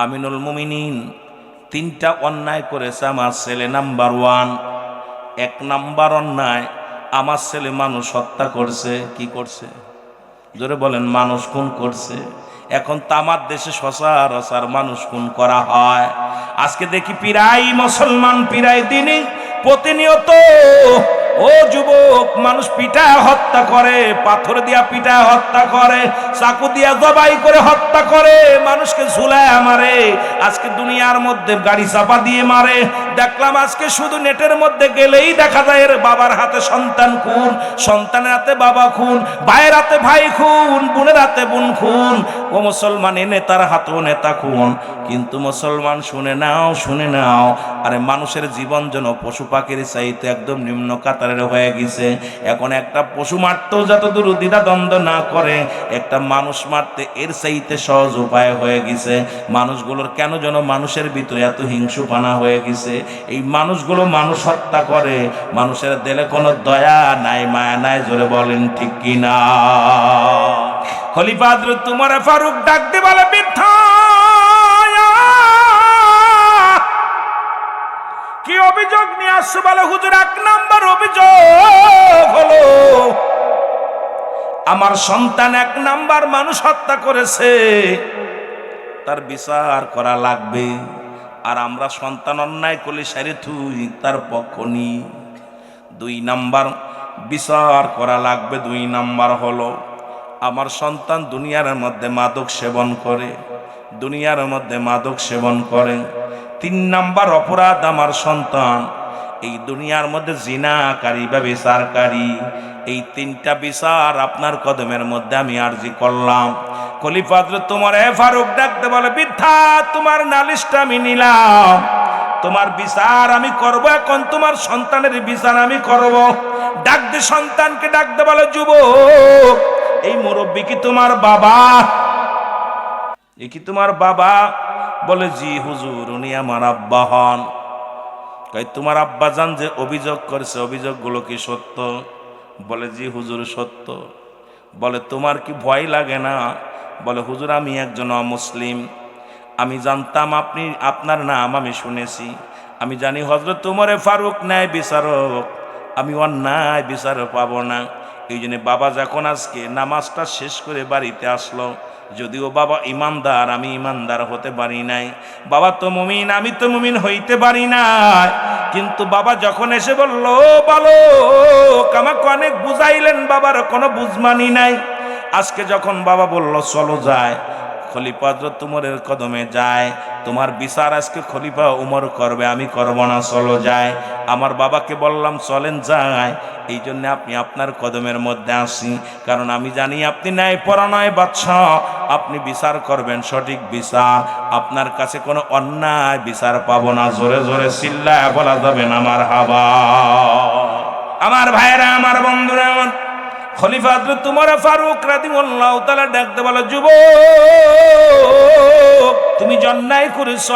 আমিনুল মুমিনিন তিনটা অন্যায় করেছে আমার ছেলে। নাম্বার ওয়ান, এক নাম্বার অন্যায়, আমার ছেলে মানুষ হত্যা করছে। কি করছে? জোরে বলেন, মানুষ খুন করছে। এখন তো আমার দেশে সচরাচর মানুষ খুন করা হয়। আজকে দেখি পিরাই মুসলমান, পিরাই দিনই প্রতিনিয়ত ও যুবক মানুষ পিটায় হত্যা করে, পাথর দিয়া পিটায় হত্যা করে, চাকু দিয়া জবাই করে হত্যা করে, মানুষকে ঝুলায় মারে। আজকে দুনিয়ার মধ্যে গাড়ি চাপা দিয়ে মারে। দেখলাম আজকে শুধু নেটের মধ্যে গেলেই দেখা যায় এর বাবার হাতে সন্তান খুন, সন্তানের হাতে বাবা খুন, ভাইয়ের হাতে ভাই খুন, বোনের হাতে বোন খুন। ও মুসলমান, এ নেতার হাতেও নেতা খুন। কিন্তু মুসলমান শুনে নাও, শুনে নাও, আরে মানুষের জীবন যেন পশু পাখির চাইতে একদম নিম্ন কাতারের হয়ে গেছে। এখন একটা পশু মারতেও যতদূর দ্বিধা দ্বন্দ্ব না করে, একটা মানুষ মারতে এর চাইতে সহজ উপায় হয়ে গেছে। মানুষগুলোর কেন যেন মানুষের ভিতরে এত হিংসুপানা হয়ে গেছে। এই মানুষগুলো মানুষ হত্যা করে, মানুষের দিলে কোনো দয়া নাই, মায়া নাই। জোরে বলেন ঠিক কিনা? খলিফা হযরত উমর ফারুক ডাক দিয়ে বলে, বৃদ্ধা কি অভিযোগ নিয়ে আসছো? বলে, হুজুর এক নাম্বার অভিযোগ হলো আমার সন্তান এক নাম্বার মানুষ হত্যা করেছে, তার বিচার করা লাগবে। আর আমরা সন্তান অন্যায় করলে সারি তুই তার পক্ষ নি। দুই নাম্বার বিচার করা লাগবে। দুই নাম্বার হলো আমার সন্তান দুনিয়ার মধ্যে মাদক সেবন করে, দুনিয়ার মধ্যে মাদক সেবন করে। তিন নাম্বার অপরাধ, আমার সন্তান এই দুনিয়ার মধ্যে জিনাকারী বা বিচারকারী। এই তিনটা বিচার আপনার কদমের মধ্যে আমি আরজি করলাম। খলিফা হযরত উমর ফারুক ডাকতে বলে, বৃদ্ধা তোমার নালিশটা আমি নিলাম, তোমার বিচার আমি করব। এখন তোমার সন্তানের বিচার আমি করব। ডাকতে সন্তানকে ডাকতে বলে, যুবক এই মুরব্বী কি তোমার বাবা? এ কি তোমার বাবা? বলে, জি হুজুর, উনি আমার আব্বা হন। কই তোমার আব্বা জান যে অভিযোগ করেছে, অভিযোগগুলো কি সত্য? বলে, জি হুজুর সত্য। বলে, তোমার কি ভয় লাগে না? বলে, হুজুর আমি একজন অমুসলিম, আমি জানতাম আপনি, আপনার নাম আমি শুনেছি, আমি জানি হযরত উমর ফারুক ন্যায় বিচারক, আমি অন্যায় বিচারক পাবো না। এই জন্য বাবা যখন আজকে নামাজটা শেষ করে বাড়িতে আসলো, যদিও বাবা ইমানদার, আমি ইমানদার হতে পারি নাই, বাবা তো মুমিন, আমি তো মুমিন হইতে পারি নাই, কিন্তু বাবা যখন এসে বলল, বলো আমাকে অনেক বুঝাইলেন, বাবার কোনো বুঝমানি নাই। আজকে যখন বাবা বলল চলো যায়, খলিফা হযরত উমরের কদমে যায়, তোমার বিচার আজকে খলিফা উমর করবে, আমি করব না, চলো যায়। আমার বাবাকে বললাম চলেন যায়, এই জন্য আপনি আপনার কদমের মধ্যে আসি, কারণ আমি জানি আপনি ন্যায়পরায়ণ বাদশা, আপনি বিচার করবেন সঠিক বিচার, আপনার কাছে কোনো অন্যায় বিচার পাবো না। জোরে জোরে চিল্লায় বলা যাবে না আমার হাবা। আমার ভাইরা, আমার বন্ধুরা, আমার খলিফা হযরত উমর ফারুক রাদিয়াল্লাহু তাআলা ডাকতে বলে, যুবক তুমি যে অন্যায় করেছো,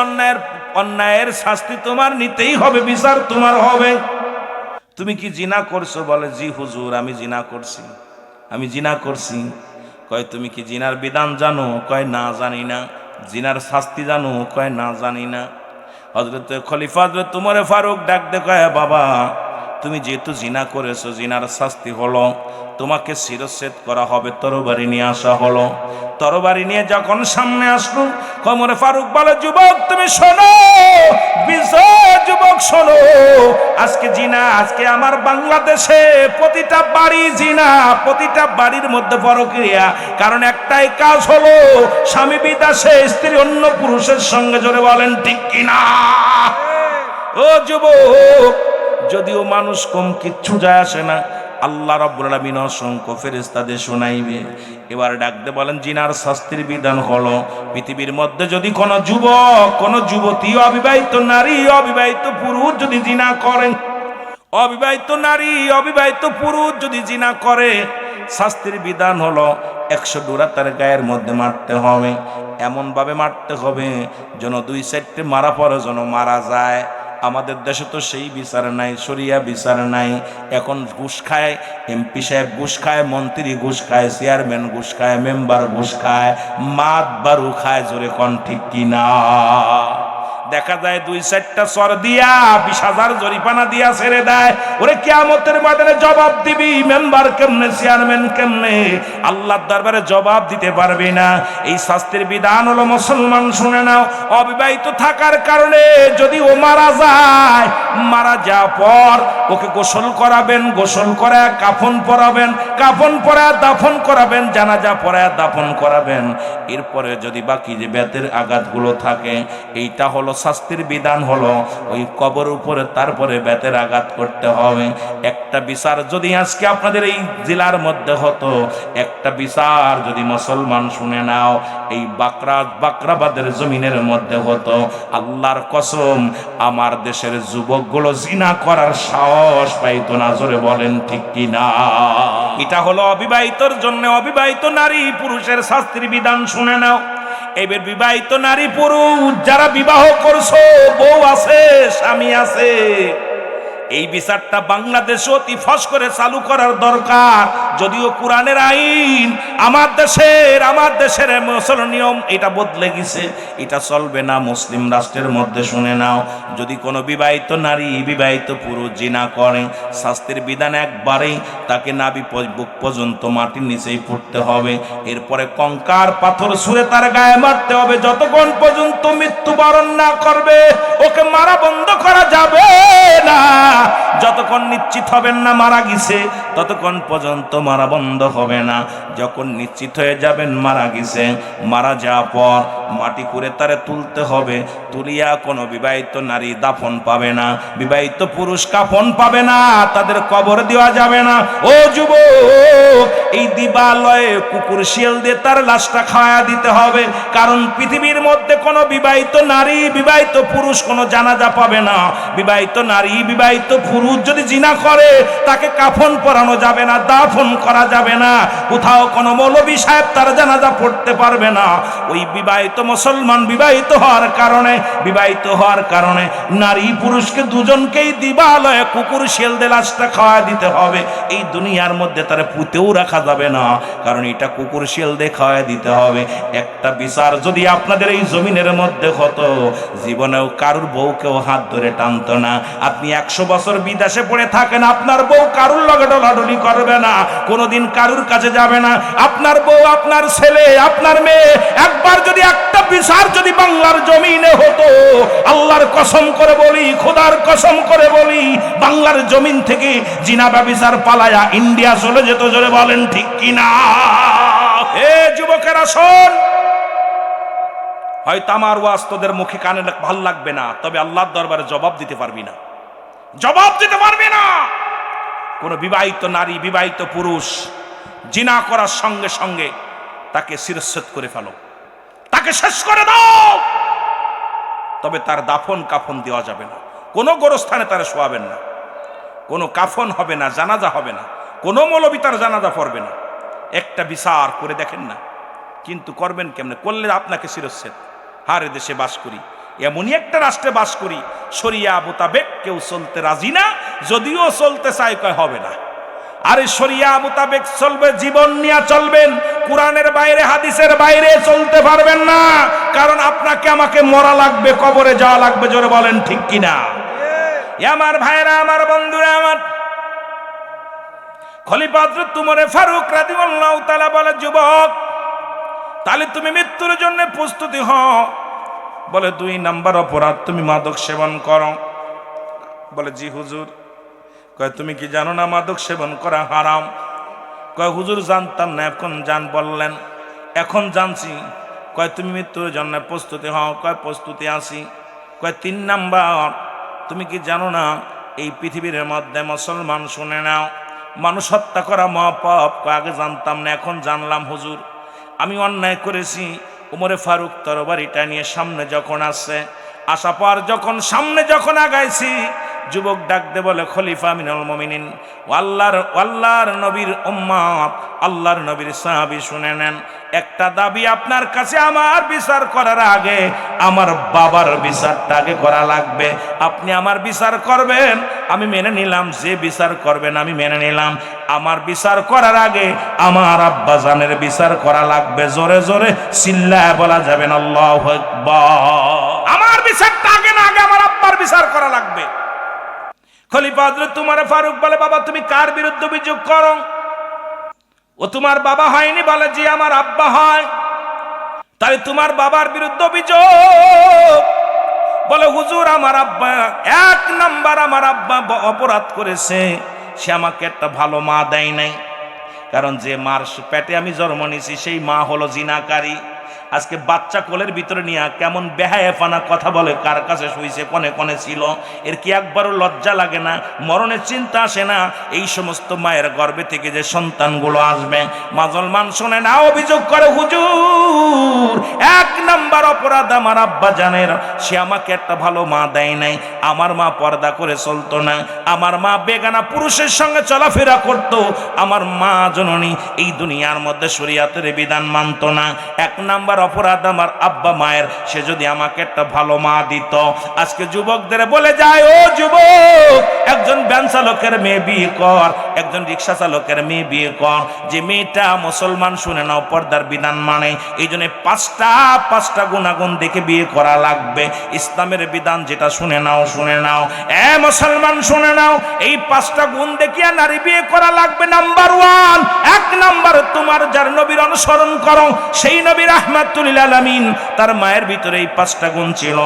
অন্যায়ের শাস্তি তোমার নিতেই হবে, বিচার তোমার হবে। তুমি কি জিনা করছো? বলে, জি হুজুর আমি জিনা করছি, আমি জিনা করছি। কয়, তুমি কি জিনার বিধান জানো? কয়, না জানি না। জিনার শাস্তি জানো? কয়, না জানি না। হযরত খলিফা হযরত উমর ফারুক ডাকতে কয়, বাবা তুমি যেহেতু জিনা করেছো, জিনার শাস্তি হলো তোমাকে শিরচ্ছেদ করা হবে, তরবারি নিয়ে আসা হলো। তরবারি নিয়ে যখন সামনে আসলো, ওমর ফারুক বলে, যুবক তুমি শোনো, যুবক শোনো, আজকে জিনা, আজকে আমার বাংলাদেশে প্রতিটা বাড়ি জিনা, প্রতিটা বাড়ির মধ্যে পরক্রিয়া। কারণ একটাই কাজ হলো, স্বামী বিদেশে, স্ত্রী অন্য পুরুষের সঙ্গে। জোরে বলেন ঠিক কিনা? ও যুবক, যদিও মানুষ কম, কিচ্ছু যায় আসে না, আল্লাহ রাব্বুল আলামিন অসংখ্য ফেরেশতাদের শোনাইবে। এবার ডাকতে বলেন, জিনার শাস্তির বিধান হলো, পৃথিবীর মধ্যে যদি কোনো যুবক, কোনো যুবতী, অবিবাহিত নারী, অবিবাহিত পুরুষ যদি জিনা করেন, অবিবাহিত নারী, অবিবাহিত পুরুষ যদি জিনা করে, শাস্তির বিধান হলো 100 ডোরা তার গায়ের মধ্যে মারতে হবে। এমন ভাবে মারতে হবে যেন 2 সাইডে মারা পড়ে যেন মারা যায়। আমাদের দেশে তো সেই বিচার নাই, শরিয়া বিচার নাই। এখন ঘুষ খায়, এমপি সাহেব ঘুষ খায়, মন্ত্রী ঘুষ খায়, চেয়ারম্যান ঘুষ খায়, মেম্বার ঘুষ খায়, মাত বারু খায়। জোরে কোন ঠিক কিনা? দেখা যায় 2-4টা চর দিয়া 20,000 জরিমানা দিয়া ছেড়ে দেয়। ওরে কিয়ামতের ময়দানে জবাব দিবি, মেম্বার কেমনে, চেয়ারম্যান কেমনে, আল্লাহর দরবারে জবাব দিতে পারবি না। এই শাস্তির বিধান হলো, মুসলমান শুনে নাও, অবিবাহিত থাকার কারণে যদি ও মারা যায়, মারা যাওয়ার পর ওকে গোসল করাবেন, গোসল করায় কাফন পরাবেন, কাফন পরায় দাফন করাবেন, জানাজা পরায় দাফন করাবেন। এরপরে যদি বাকি যে বেতের আঘাতগুলো থাকে, এইটা হলো শাস্তির বিধান, হলো ওই কবর উপরে তারপরে বেতের আঘাত করতে হবে। একটা বিচার যদি আজকে আপনাদের এই জেলার মধ্যে হতো, একটা বিচার যদি মুসলমান শুনে নাও এই বাকরাবাদের জমিনের মধ্যে হতো, আল্লাহর কসম আমার দেশের যুবকগুলো জিনা করার সাহস পাইতো না। জোরে বলেন ঠিক কিনা? এটা হলো অবিবাহিতর জন্য, অবিবাহিত নারী পুরুষের শাস্তির বিধান শুনে নাও। এবার বিবাহিত নারী পুরুষ যারা বিবাহ করছো, বউ আছে, স্বামী আছে, এই বিচারটা বাংলাদেশে অতি ফস করে চালু করার দরকার। যদিও কোরআনের আইন আমার দেশের মুসলিম নিয়ম এটা বদলে গেছে, এটা চলবে না মুসলিম রাষ্ট্রের মধ্যে। শুনে নাও, যদি কোনো বিবাহিত নারী বিবাহিত পুরুষ জিনা করে, শাস্তির বিধান একবারেই তাকে নাভি বুক পর্যন্ত মাটির নিচেই পড়তে হবে। এরপরে কঙ্কার পাথর ছুঁড়ে তার গায়ে মারতে হবে, যতক্ষণ পর্যন্ত মৃত্যুবরণ না করবে ওকে মারা বন্ধ করা যাবে না। যতক্ষণ নিশ্চিত হবেন না মারা গেছে, ততক্ষণ পর্যন্ত মারা বন্ধ হবে না। যখন নিশ্চিত হয়ে যাবেন মারা গেছে, মারা যাওয়ার পর মাটি করে তারে তুলতে হবে। তুলিয়া কোনো বিবাহিত নারী দাফন পাবে না, বিবাহিত পুরুষ কাফন পাবে না, তাদের কবর দেওয়া যাবে না। ও যুবক, এই দিবালয়ে কুকুর শিয়াল দিয়ে তার লাশটা খাওয়া দিতে হবে। কারণ পৃথিবীর মধ্যে কোনো বিবাহিত নারী বিবাহিত পুরুষ কোনো জানাজা পাবে না। বিবাহিত নারী বিবাহিত পুরুষ যদি জিনা করে, তাকে কাফন পরানো যাবে না, দাফন করা যাবে না। কোথাও কোনো মৌলবী সাহেব তার জানাজা পড়তে পারবে না। ওই বিবাহিত মুসলমান বিবাহিত হওয়ার কারণে নারী পুরুষকে দুজনকেই দিবালয়ে কুকুর শিয়াল দিয়ে লাশটা খাওয়া দিতে হবে। এই দুনিয়ার মধ্যে তারা পুঁতেও রাখা যাবে না, কারণ এটা কুকুর শিয়াল দিয়ে খাওয়া দিতে হবে। একটা বিচার যদি আপনাদের এই জমিনের মধ্যে হতো, জীবনেও কারুর বউকেও হাত ধরে টানতো না। আপনি 100 বছর বিদেশে পড়ে থাকেন, আপনার বউ কারুর লগে ডলাডলি করবে না, কোনোদিন কারুর কাছে যাবে না। আপনার বউ, আপনার ছেলে, আপনার মেয়ে, একবার যদি একটা বিচার যদি বাংলার জমিনে হতো, আল্লাহর কসম করে বলি, খোদার কসম করে বলি, বাংলার জমিন থেকে জিনা ব্যভিচার পালায়া ইন্ডিয়া চলে যেত। জোরে বলেন ঠিক কিনা? এ যুবকেরা শোন, হয়তো আমার ওয়াজ তোদের মুখে কানে ভাল লাগবে না, তবে আল্লাহর দরবারে জবাব দিতে পারবি না, জবাব দিতে পারবি না। কোন বিবাহিত নারী বিবাহিত পুরুষ জিনা করার সঙ্গে সঙ্গে তাকে শিরচ্ছেদ করে ফেলো, তাকে শেষ করে দাও। তবে তার দাফন কাফন দেওয়া যাবে না, কোনো গোরস্থানে তারা শোয়াবেন না, কোনো কাফন হবে না, জানাজা হবে না, কোনো মৌলবী তার জানাজা পড়বে না। একটা বিচার করে দেখেন না, কিন্তু করবেন কেমনে? করলে আপনাকে শিরচ্ছেদ। হারে দেশে বাস করি, এমনই একটা রাষ্ট্রে বাস করি, শরিয়া মোতাবেক কেউ চলতে রাজি না, যদিও চলতে চায় কয় হবে না। আরে শরিয়া মোতাবেক চলবে, জীবন নিয়ে চলবেন, কোরআনের বাইরে হাদিসের বাইরে চলতে পারবেন না, কারণ আপনাকে আমাকে মরা লাগবে, কবরে যাওয়া লাগবে। জোরে বলেন ঠিক কিনা? আমার ভাইরা, আমার বন্ধুরা, আমার খলিফা হযরত উমর ফারুক রাদিয়াল্লাহু তাআলা বলে, যুবক, তাহলে তুমি মৃত্যুর জন্য প্রস্তুতি হও। বলে 2 নাম্বার অপরাধ, তুমি মাদক সেবন করো। বলে জি হুজুর। কয় তুমি কি জানো না মাদক সেবন করা হারাম? কয় হুজুর জানতাম না, এখন জান বললেন। এখন জানছি। কয় তুমি মৃত্যুর জন্য প্রস্তুতি হও। কয় প্রস্তুতি আছি। কয় 3 নাম্বার, তুমি কি জানো না এই পৃথিবীর মধ্যে, মুসলমান শুনে নাও, মানুষ হত্যা করা মহাপাপ? কয় আগে জানতাম না, এখন জানলাম হুজুর। আমি অন্যায় করেছি। উমরে ফারুক তরবারিটা নিয়ে সামনে যখন আসছে, আসা পর যখন সামনে যখন আগাইছি, যুবক ডাক দে বলে, খলিফা মিনাল মুমিনিন, আল্লাহর নবীর উম্মত, আল্লাহর নবীর সাহাবী, শুনে নেন, একটা দাবি আপনার কাছে, আমার বিচার করার আগে আমার বাবার বিচারটা আগে করা লাগবে। আপনি আমার বিচার করবেন, আমি মেনে নিলাম, যে বিচার করবেন আমি মেনে নিলাম। আমার বিচার করার আগে আমার আব্বা জানের বিচার করা লাগবে। জোরে জোরে চিল্লায় বলা যাবেন আল্লাহু আকবার। আমার বিচারটা আগে না, আগে আমার আব্বার বিচার করা লাগবে। খলিফা হযরত উমর ফারুক বলে, বাবা তুমি কার বিরুদ্ধে অভিযোগ করো? ও তোমার বাবা হয়নি? বলে জি আমার আব্বা হয়। তাই তোমার বাবার বিরুদ্ধে অভিযোগ? বলে হুজুর আমার আব্বা, এক নাম্বার আমার আব্বা অপরাধ করেছে, সে আমাকে একটা ভালো মা দেয় নাই। কারণ যে মার পেটে আমি জন্ম নিয়েছি সেই মা হলো জিনাকারী। আজকে বাচ্চা কোলের ভিতরে নিয়ে কেমন বেহায়াফানা কথা বলে, কার কাছে শুইছে, কোনে কোনে ছিল। এর কি একবারও লজ্জা লাগে না? মরণের চিন্তা আসে না? এই সমস্ত মায়ের গর্ভে থেকে যে সন্তানগুলো আসবে, মুসলমান শোনে না, অভিযোগ করে হুজুর এক নাম্বার অপরাধ আমার আব্বা জানের, সে আমাকে একটা ভালো মা দেয় নাই। আমার মা পর্দা করে চলতো না, আমার মা বেগানা পুরুষের সঙ্গে চলাফেরা করতো, আমার মা জননী এই দুনিয়ার মধ্যে শরীয়তের বিধান মানতো না। এক নাম্বার অপরাধ আমার আব্বা মায়ের, সে যদি আমাকে একটা ভালো মা দিত। আজকে যুবকদের বলে যায়, ও যুবক, একজন ভ্যান চালকের মেয়ে বিয়ে কর, একজন রিক্সা চালকের মেয়ে বিয়ে কর, যে মেয়েটা মুসলমান, শুনে নাও, পর্দার বিধান মানে। এই জন্য পাঁচটা গুণাগুণ দেখে বিয়ে করা লাগবে। ইসলামের বিধান যেটা, শুনে নাও, শুনে নাও, এ মুসলমান শুনে নাও, এই 5টা গুণ দেখিয়া নারী বিয়ে করা লাগবে। নাম্বার 1, এক নাম্বার, তোমার যার নবীর অনুসরণ করো, সেই নবী রাহমাতুল লিল আলামিন, তার মায়ের ভিতরে এই 5টা গুণ ছিল।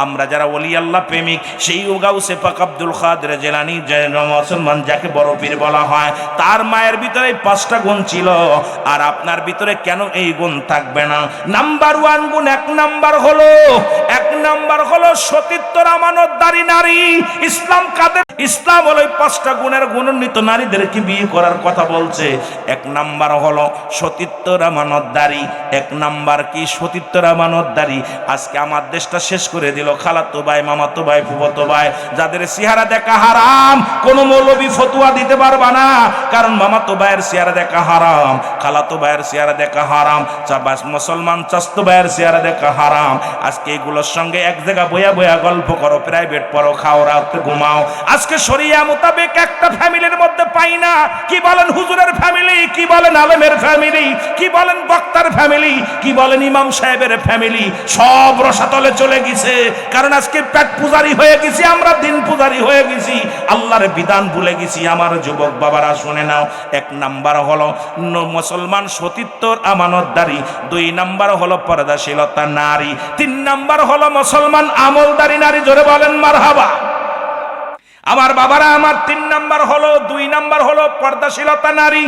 আমরা যারা ওলি আল্লাহ প্রেমিক, সেই গাউসে পাক আব্দুল কাদের জিলানী, যে মুসলমান যাকে বড় পীর বলা হয়, তার মায়ের ভিতরে 5টা গুণ ছিল। আর আপনার ভিতরে কেন এই গুণ থাকবে না? নাম্বার 1 গুণ, এক নাম্বার হলো সতীত্বর আমানতদারী নারী। ইসলাম কাদের? ইসলাম হলো 5টা গুণের গুণান্বিত নারীদেরকে বিয়ে করার কথা বলছে। এক নাম্বার হলো সতীত্বর আমানতদারী। এক নাম্বার কি? সতীত্বর আমানতদারী। আজকে আমার দেশটা শেষ করে দিল খালাতো ভাই, মামাতো ভাই, ফুফাতো ভাই, যাদের চেহারা দেখা হারাম, কোন মৌলবী ফতুয়া দিতে পারবা না, কারণ মামাতো ভাইয়ের চেহারা দেখা হারাম, খালাতো ভাইয়ের চেহারা দেখা হারাম, মুসলমান চাস্তো ভাইয়ের চেহারা দেখা হারাম। আজকে এগুলোর সঙ্গে এক জায়গা বয়া বয়া গল্প করো, প্রাইভেট পড়ো, খাও, রাতে ঘুমাও। আজকে শরিয়া মোতাবেক একটা ফ্যামিলির মধ্যে পাই না। কি বলেন হুজুরের ফ্যামিলি, কি বলেন আলেমের ফ্যামিলি, কি বলেন বক্তার ফ্যামিলি, কি বলেন ইমাম সাহেবের ফ্যামিলি, সব রসাতলে চলে গেছে। কারণ আজকে পেট পূজারি হয়ে গেছি আমরা, দিন পূজারি হয়ে গেছি, আল্লাহর বিধান ভুলে গেছি। আমার যুবক বাবারা শুনে নাও, এক নাম্বার হলো মুসলমান সতীত্বর আমানতদারী, 2 নাম্বার হলো পর্দাশীলতা নারী, 3 নাম্বার হলো মুসলমান আমলদারী নারী। জোরে বলেন মারহাবা। আমার বাবারা, আমার 3 নাম্বার হলো, 2 নাম্বার হলো পর্দাশীলতা নারী।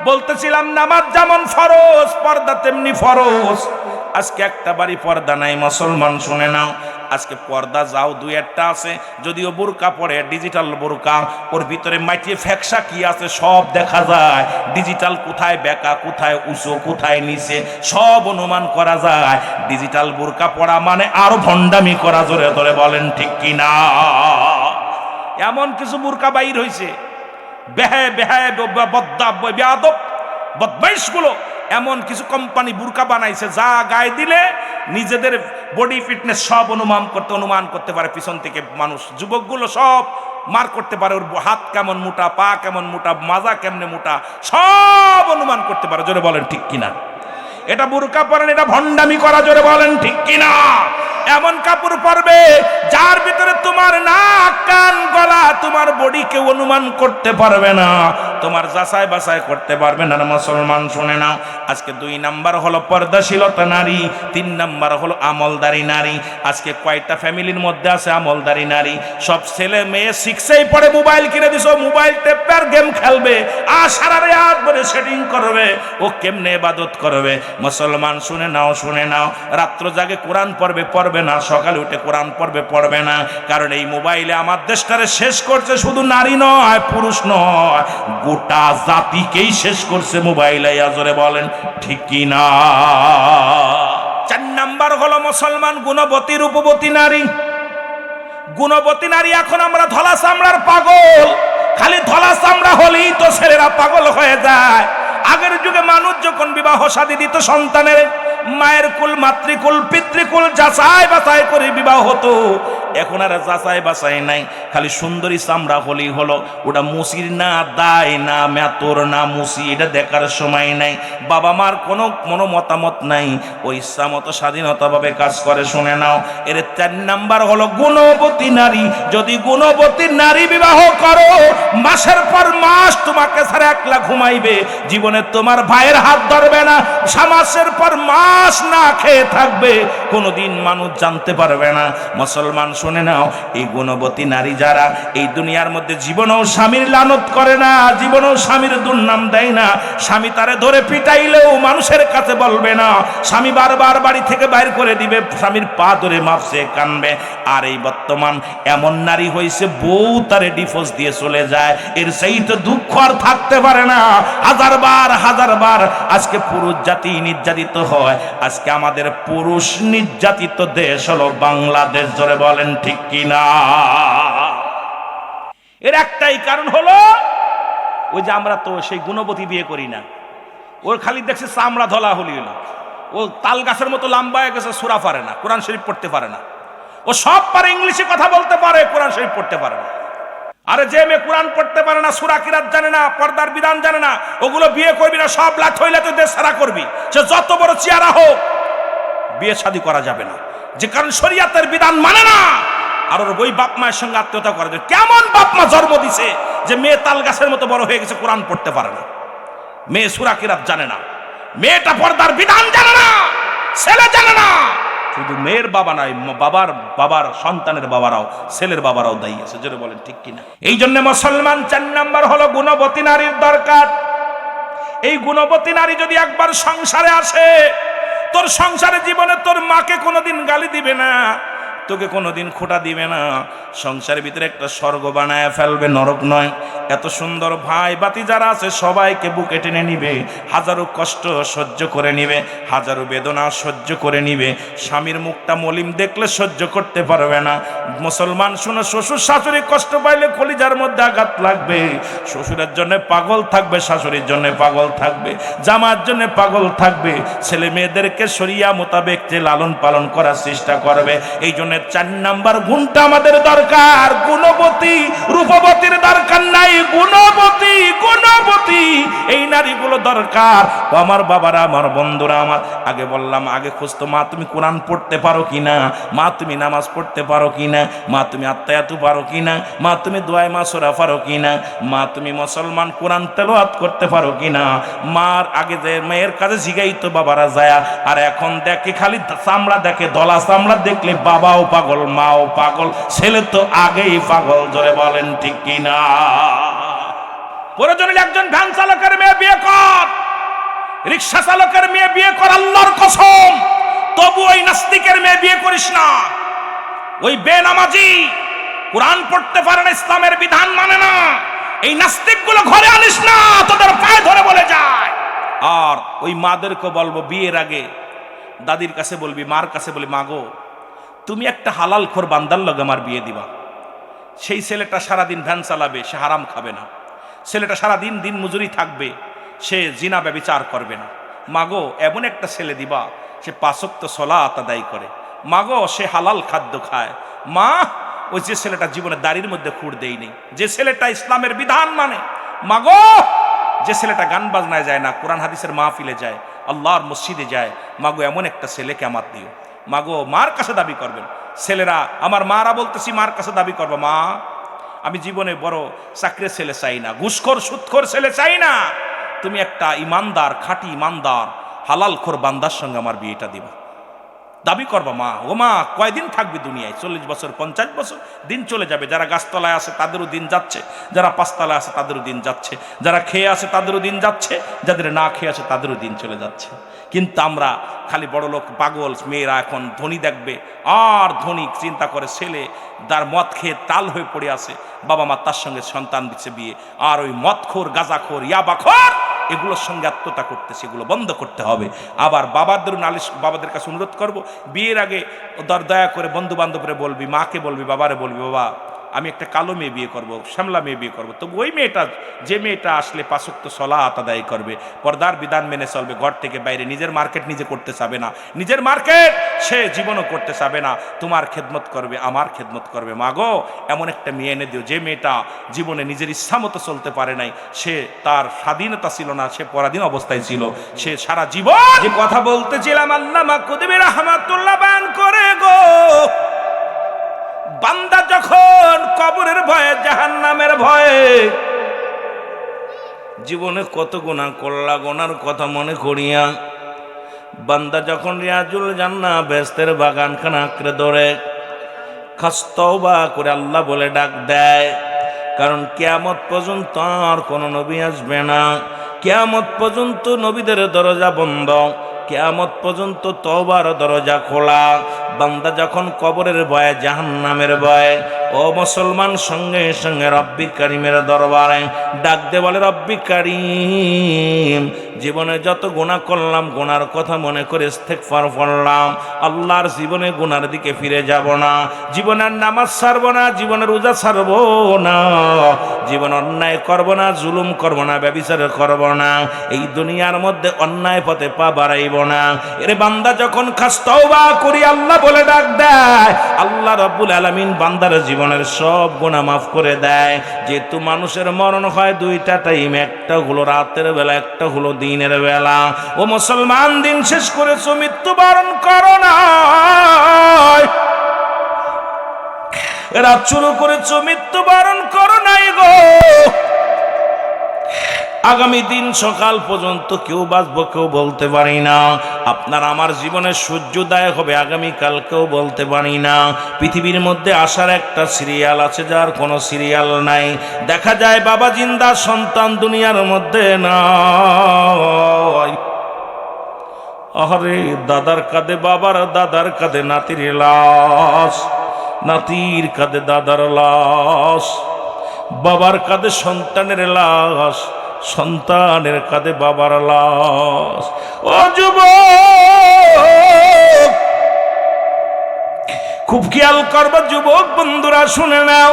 বলতেছিলাম নামাজ যেমন ফরজ, পর্দা তেমনি ফরজ। আজকে একটা বাড়ি পর্দা নাই মুসলমান, শুনে নাও। আজকে পর্দা যাও 2-1টা আছে, যদিও বোরকা পরে, ডিজিটাল বোরকা, ওর ভিতরে মাটিয়ে ফ্যাকসা কি আছে সব দেখা যায়। ডিজিটাল কোথায় বেকা, কোথায় উঁচু, কোথায় নিচে, সব অনুমান করা যায়। ডিজিটাল বোরকা পরা মানে আরো ভণ্ডামি করা। জোরে জোরে বলেন ঠিক কিনা? এমন কিছু বোরকা বাইর হয়েছে, বেয়াদব বদমাইশগুলো, এমন কিছু কোম্পানি বোরকা বানাইছে, যা গায়ে দিলে নিজেদের বডি ফিটনেস সব অনুমান করতে পারে। পিছন থেকে মানুষ, যুবকগুলো সব মার করতে পারে, ওর হাত কেমন মোটা, পা কেমন মোটা, মাজা কেমনে মোটা, সব অনুমান করতে পারে। জোরে বলেন ঠিক কিনা? এটা বোরকা পরেন, এটা ভণ্ডামি করা। জোরে বলেন ঠিক কিনা? এমন কাপড় পরবে যার ভিতরে তোমার নাক, কান, গলা, তোমার বডি কেউ অনুমান করতে পারবে না, তোমার যাচাই বাছাই করতে পারবে না। মুসলমান শুনে নাও, আজকে 2 নাম্বার হলো পর্দাশীলতা নারী, 3 নাম্বার হলো আমলদারি নারী। আজকে কয়টা ফ্যামিলির মধ্যে আছে আমলদারি নারী? সব ছেলে মেয়ে 6এই পড়ে, মোবাইল কিনে দিছো, মোবাইল টেপে আর গেম খেলবে, আর সারা রাত ধরে সেটিং করবে, ও কেমনে ইবাদত করবে? মুসলমান শুনে নাও, শুনে নাও, রাত্র জাগে কোরআন পড়বে না, সকালে উঠে কোরআন পড়বে না। কারণ এই মোবাইলে আমার দেশটারে শেষ করছে, শুধু নারী নয়, পুরুষ নয়, গোটা জাতিকেই শেষ করছে মোবাইলে। আজরে বলেন ঠিক কিনা? 4 নাম্বার হলো মুসলমান গুণবতী রূপবতী নারী। গুণবতী নারী এখন আমরা ধলা চামড়ার পাগল, খালি ধলা চামড়া হলেই তো ছেলেরা পাগল হয়ে যায়। আগের যুগে মানুষ যখন বিবাহ শাদী দিত সন্তানের, মায়ের কুল মাতৃকুল পিতৃকুল যাচাই বাছাই করে বিবাহ হতো। এখন আর যাচাই বাছাই নাই, খালি সুন্দরী চামড়া হলেই হলো। ওটা মুসির না দায় না মেতর না মুসি, এটা দেখার সময় নাই। বাবা মার কোনো মতামত নাই, ওই ইচ্ছা মতো স্বাধীনতাভাবে কাজ করে। শুনে নাও, এর 4 নাম্বার হলো গুণবতী নারী। যদি গুণবতী নারী বিবাহ করো, মাসের পর মাস তোমাকে ছাড়া একলা ঘুমাইবে, জীবনে তোমার ভাইয়ের হাত ধরবে না, মাসের পর মাস না খেয়ে থাকবে, কোনোদিন মানুষ জানতে পারবে না। মুসলমান শুনে নাও, এই গুণবতী নারী যারা এই দুনিয়ার মধ্যে জীবনেও স্বামীর লানত করে না, জীবনেও স্বামীর দুর্নাম দেয় না, স্বামী তারে ধরে পিটাইলেও মানুষের কাছে বলবে না, স্বামী বারবার বাড়ি থেকে বাইর করে দিবে, স্বামীর পা ধরে মাপসে কানবে। আর এই বর্তমান এমন নারী হয়েছে, বউ তারে ডিভোর্স দিয়ে চলে যায়, এর সেই তো দুঃখ আর থাকতে পারে না। হাজার বার আজকে পুরুষ জাতি নির্যাতিত হয়। আজকে আমাদের পুরুষ নির্যাতিত দেশ হলো বাংলাদেশ। জোরে বলেন ঠিক কিনা? এর একটাই কারণ হলো ওই যে আমরা তো সেই গুণবতী বিয়ে করি না। ওর খালি দেখছি চামড়া ধলা হলি হলো, ও তাল গাছের মতো লম্বা হয়ে গেছে, সূরা পারে না, কোরআন শরীফ পড়তে পারে না। ও সব পারে, ইংলিশে কথা বলতে পারে, কোরআন শরীফ পড়তে পারে না। আরে যে মেয়ে কোরআন পড়তে পারে না, সূরা কিরাত জানে না, পর্দার বিধান জানে না, ওগুলো বিয়ে করবি না। সব লাখ হইলে তো দেশ সারা করবি, সে যত বড় চেহারা হোক, বিয়ে শাদী করা যাবে না। যে কারণ শরীয়তের বিধান মানে না। আর ওর ওই বাপ মায়ের সঙ্গে আত্মীয়তা করা যায়। কেমন বাপ মা জন্ম দিছে যে মেয়ে তাল গাছের মতো বড় হয়ে গেছে, কোরআন পড়তে পারে না, মেয়ে সূরা কিরাত জানে না, মেয়েটা পর্দার বিধান জানে না, ছেলে জানে না। শুধু মেয়ের বাবা নয়, বাবার সন্তানের বাবারাও, ছেলের বাবারাও দায়ী আছে। জোরে বলেন ঠিক কিনা? এই জন্য মুসলমান 4 নাম্বার হলো গুণবতী নারীর দরকার। এই গুণবতী নারী যদি একবার সংসারে আসে, তোর সংসারে জীবনে তোর মাকে কোনোদিন গালি দিবে না, তোকে কোনোদিন খোঁটা দিবে না, সংসারের ভিতরে একটা স্বর্গ বানায় ফেলবে, নরক নয়। এত সুন্দর ভাই বাতি যারা আছে সবাইকে বুকে টেনে নিবে, হাজারো কষ্ট সহ্য করে নিবে, হাজারো বেদনা সহ্য করে নিবে। স্বামীর মুখটা মলিন দেখলে সহ্য করতে পারবে না। মুসলমান শুনো, শ্বশুর শাশুড়ি কষ্ট পাইলে কলিজার মধ্যে আঘাত লাগবে। শ্বশুরের জন্য পাগল থাকবে, শাশুড়ির জন্য পাগল থাকবে, জামার জন্য পাগল থাকবে, ছেলে মেয়েদেরকে শরিয়া মোতাবেক যে লালন পালন করার চেষ্টা করবে। এই জন্য 4 নাম্বার গুণটা আমাদের দরকার। গুণবতী রূপবতীর দরকার নাই, গুণবতী এই নারীগুলো দরকার। আমার বাবারা, আমার বন্ধুরা, আমার আগে বললাম, আগে খুঁজতো মা তুমি কোরআন পড়তে পারো কিনা, মা তুমি নামাজ পড়তে পারো কিনা, মা তুমি আত্মায়াতু পারো কিনা, মা তুমি দোয়া মাসুরা পারো কিনা, মা তুমি মুসলমান কোরআন তেলাওয়াত করতে পারো কিনা। মার আগে যে মেয়ের কাছে জিগাইতো বাবারা যায়, আর এখন দেখে খালি চামড়া দেখে, দলা চামড়া দেখলে বাবাও পাগল, মাও পাগল, ছেলে তো আগেই পাগল। জোরে বলেন ঠিক কিনা? প্রয়োজনে একজন ভ্যান চালকের মেয়ে বিয়ে কর, রিক্সা চালকের মেয়ে বিয়ে কর, আল্লাহর কসম। তবু ওই নাস্তিকের মেয়ে বিয়ে করিস না। ওই বেনামাজি কোরআন পড়তে পারে না, ইসলামের বিধান মানে না, এই নাস্তিকগুলো ঘরে আনিস না, তোদের পায়ে ধরে বলে যায়। আর ওই মাদেরকে বলবো, বিয়ের আগে দাদির কাছে বলবি, মার কাছে বলি, মাগো তুমি একটা হালাল খোর বান্দার লগে আমার বিয়ে দিবা। সেই ছেলেটা সারাদিন ভ্যান চালাবে, সে হারাম খাবে না। ছেলেটা সারাদিন দিন মজুরি থাকবে, সে জিনা ব্যভিচার করবে না। মাগো এমন একটা ছেলে দিবা, সে 5 ওয়াক্ত সালাত আদায় করে। মাগো সে হালাল খাদ্য খায়। মা ওই যে ছেলেটা জীবনে দাড়ির মধ্যে খুঁড় দেয়নি, যে ছেলেটা ইসলামের বিধান মানে। মাগো যে ছেলেটা গান বাজনায় যায় না, কোরআন হাদিসের মাহফিলে যায়, আল্লাহর মসজিদে যায়, মাগো এমন একটা ছেলেকে আমার দিও। মাগো মার কাছে দাবি করবেন ছেলেরা, আমার মারা বলতেছি, মার কাছে দাবি করবো, মা আমি জীবনে বড় চাকরির ছেলে চাই না, ঘুষখোর সুদখোর ছেলে চাই না, তুমি একটা ইমানদার, খাঁটি ইমানদার হালাল খোর বান্দার সঙ্গে আমার বিয়েটা দিবা। দাবি করবা মা। ও মা কয়দিন থাকবি দুনিয়ায়? 40 বছর 50 বছর, দিন চলে যাবে। যারা গাছতলায় আছে তাদেরও দিন যাচ্ছে, যারা পাঁচতলায় আছে তাদেরও দিন যাচ্ছে, যারা খেয়ে আছে তাদেরও দিন যাচ্ছে, যাদের না খেয়ে আছে তাদেরও দিন চলে যাচ্ছে। কিন্তু আমরা খালি বড় লোক পাগল মেয়েরা এখন ধনী দেখবে, আর ধনী চিন্তা করে ছেলে তার মদ খেয়ে তাল হয়ে পড়ে আছে, বাবা মা তার সঙ্গে সন্তান দিচ্ছে বিয়ে, আর ওই মদখোর গাঁজাখোর ইয়াবাখোর এগুলোর সঙ্গে আত্মতা করতেছে, এগুলো বন্ধ করতে হবে। আবার বাবাদের নালিশ, বাবাদের কাছে অনুরোধ করব, বিয়ের আগে দয়া করে বন্ধু বান্ধবরে বলবি, মাকে বলবি, বাবারে বলবি, বাবা আমি একটা কালো মেয়ে বিয়ে করব, শ্যামলা মেয়ে বিয়ে করব, তবু ওই মেয়েটা, যে মেয়েটা আসলে 5 ওয়াক্ত সালাত আদায় করবে, পর্দার বিধান মেনে চলবে, ঘর থেকে বাইরে নিজের মার্কেট নিজে করতে চাবে না, নিজের মার্কেট সে জীবনও করতে চাবে না, তোমার খেদমত করবে, আমার খেদমত করবে। মাগো এমন একটা মেয়ে এনে দিও যে মেয়েটা জীবনে নিজের ইচ্ছা মতো চলতে পারে নাই, সে তার স্বাধীনতা ছিল না, সে পরাধীন অবস্থায় ছিল, সে সারা জীবন। যে কথা বলতেছিলাম আল্লামা কুতুবী রাহমাতুল্লাহ বায়ান করে গো, বান্দা যখন কবরের ভয়ে, জাহান্নামের ভয়ে, জীবনে কত গুনাহ করলা, গুনার কথা মনে করিয়া বান্দা যখন রিয়াজুল জান্নাহ বেহেশতের বাগানখানা আঁকড়ে ধরে খাস তওবা করে আল্লাহ বলে ডাক দেয়, কারণ কিয়ামত পর্যন্ত আর কোনো নবী আসবে না, কিয়ামত পর্যন্ত নবীদের দরজা বন্ধ, কিয়ামত পর্যন্ত তওবার দরজা খোলা। বান্দা যখন কবরের ভয়ে, জাহান্নামের ভয়ে, ও মুসলমান সঙ্গে সঙ্গে রব্বি কারিমের দরবারে ডাক দে, বলে রব্বি কারিম, জীবনে যত গুনাহ করলাম গুনার কথা মনে করে ইস্তেগফার পড়লাম, আল্লাহর জীবনে গুনার দিকে ফিরে যাব না, জীবনের নামাজ ছাড়ব না, জীবনের রোজা ছাড়ব না, জীবন অন্যায় করব না, জুলুম করব না, ব্যভিচার করব না, এই দুনিয়ার মধ্যে অন্যায় পথে পা বাড়াইব না। এরে বান্দা যখন খাস তওবা করি আল্লাহ বলে ডাক দেয়, আল্লাহ রাব্বুল আলামিন বান্দার জীবনের সব গুনাহ মাফ করে দেয়। যেহেতু মানুষের মরণ হয় দুইটা টাইম, একটা হলো রাতের বেলা, একটা হলো দিনের বেলা। ও মুসলমান, দিন শেষ করেছো, মৃত্যুবরণ করো না, রাত শুরু করেছো, মৃত্যুবরণ করো নাই গো। আগামী দিন সকাল পর্যন্ত কেউ বাঁচবো কেউ বলতে পারি না, আপনার আমার জীবনে সূর্যোদয় হবে আগামীকাল কেউ বলতে পারি না। পৃথিবীর মধ্যে আসার একটা সিরিয়াল আছে, যার কোনো সিরিয়াল নাই। দেখা যায় বাবা জিন্দা, সন্তান দুনিয়ার মধ্যে নাই। আরে দাদার কাঁধে বাবার, দাদার কাঁধে নাতির লাশ, নাতির কাঁধে দাদার লাশ, বাবার কাঁধে সন্তানের লাশ, সন্তানের কাঁধে বাবার লাশ। ও যুবক, খুব খেয়াল করবা যুবক বন্ধুরা, শুনে নাও,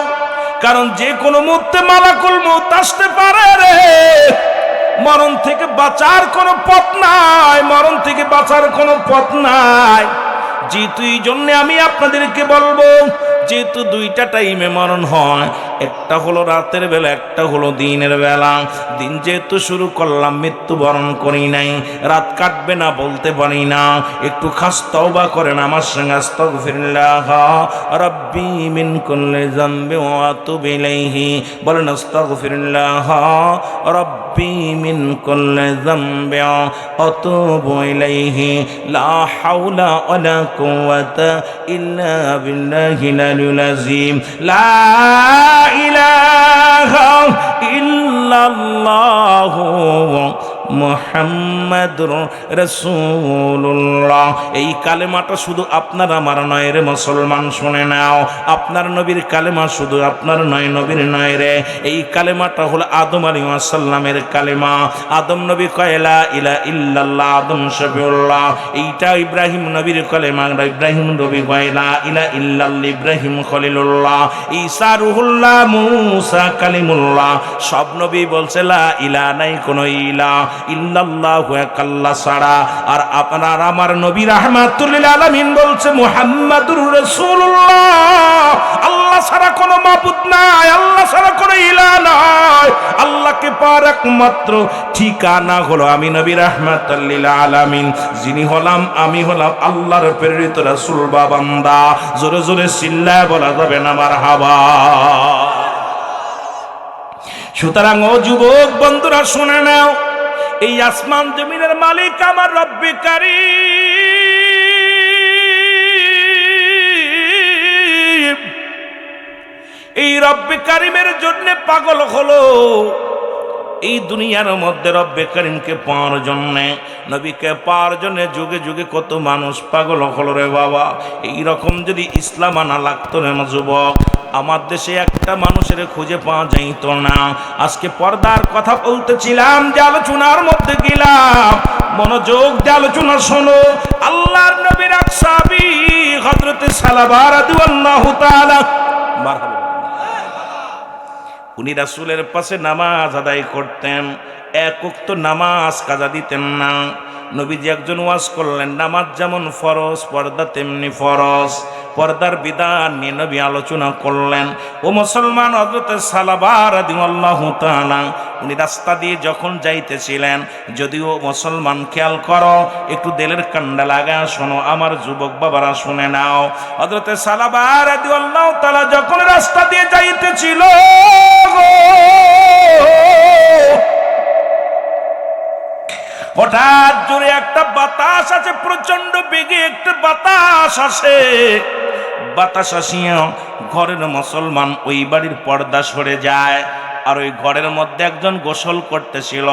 কারণ যে কোনো মুহূর্তে মালাকুল মউত আসতে পারে রে। মরণ থেকে বাঁচার কোনো পথ নাই, মরণ থেকে বাঁচার কোনো পথ নাই। যেহেতু এই জন্য আমি আপনাদেরকে বলবো, যেহেতু দুইটা টাইমে মরণ হয়, একটা হলো রাতের বেলা, একটা হলো দিনের বেলা। দিন যেহেতু শুরু করলাম, মৃত্যুবরণ করি নাই, রাত কাটবে না বলতে পারি না, একটু খাস তওবা করেন আমার সঙ্গে। আস্তাগফিরুল্লাহ রাব্বি মিন কুল্লি যামবি ওয়া আতুবু ইলাইহি, বলেন আস্তাগফিরুল্লাহ রাব্বি মিন কুল্লি যামবি ওয়া আতুবু ইলাইহি, লা হাওলা ওয়ালা কুওয়াতা ইল্লা বিল্লাহিল আলিয়্যিল আযীম, লা ইলাহা ইল্লাল্লাহু মুহাম্মাদুর রাসূলুল্লাহ। এই কালেমাটা শুধু আপনার আমার নয় রে মুসলমান, শুনে নাও। আপনার নবীর কালেমা শুধু আপনার নয়, নবীর নয় রে। এই কালেমাটা হলো আদম আলাইহিস সালামের কালেমা। আদম নবী কয় লা ইলাহা ইল্লাল্লাহ, আদম শফিউল্লাহ। এইটা ইব্রাহিম নবীর কালেমা, ইব্রাহিম নবী কয় লা ইলাহা ইল্লাল্লাহ, ইব্রাহিম খলিলুল্লাহ। ঈসা রুহুল্লাহ, মূসা কালিমুল্লাহ। সব নবী বলছে লা ইলাহা, নাই কোনো ইলাহ ইল্লাল্লাহু এক আল্লাহ ছাড়া। আর আপনার আমার নবী রাহমাতুল লিল আলামিন বলছে মুহাম্মাদুর রাসূলুল্লাহ, আল্লাহ ছাড়া কোনো মাবুদ নাই, আল্লাহ ছাড়া কোনো ইলাহ নাই। আল্লাহকে পাওয়ার একমাত্র ঠিকানা হলো আমি নবী রাহমাতুল লিল আলামিন, যিনি হলাম আমি হলাম আল্লাহর প্রেরিত রাসূল বা বান্দা। জোরে জোরে চিল্লায় বলা যাবে না মারহাবা। সুতরাং ও যুবক বন্ধুরা শুনে নাও, এই আসমান জমিনের মালিক আমার রব্বে কারীম। এই রব্বে কারীমের জন্য পাগল হলো এই দুনিয়ার মধ্যে। রব্বে কারীমকে পাওয়ার জন্য, নবীকে পাওয়ার জন্য যুগে যুগে কত মানুষ পাগল হলো রে বাবা। এই রকম যদি ইসলাম আনা লাগতো রে যুবক, আমার দেশে একটা মানুষের খুঁজে পাওয়া যাইত না। আজকে পর্দার কথা বলতেছিলাম, যে আলোচনার মধ্যে গেলাম, মনোযোগ দিয়ে আলোচনা শোনো। আল্লাহর নবীর এক সাহাবী হযরতে সালাবা রাদিয়াল্লাহু তাআলা, মারহাবা, উনি রাসূলের পাশে নামাজ আদায় করতেন, এক ওয়াক্ত নামাজ কাজা দিতেন না। নবীজি একজন ওয়াজ করলেন, নামাজ যেমন ফরজ, পর্দা তেমনি ফরজ। পর্দার বিধান নিয়ে নবী আলোচনা করলেন। ও মুসলমান, হযরতে সালাবা রাদিয়াল্লাহু তাআলা উনি রাস্তা দিয়ে যখন যাইতেছিলেন, যদিও মুসলমান খেয়াল করো, একটু দিলের কান্ডা লাগায় শোনো, আমার যুবক বাবারা শুনে নাও। হযরতে সালাবা রাদিয়াল্লাহু তাআলা যখন রাস্তা দিয়ে যাইতেছিল, হঠাৎ জোরে একটা বাতাস আছে, প্রচন্ড বেগে একটা বাতাস আসে। বাতাস আসিয়া ঘরের মুসলমান ওই বাড়ির পর্দা সরে যায়। আর ওই ঘরের মধ্যে একজন গোসল করতেছিল।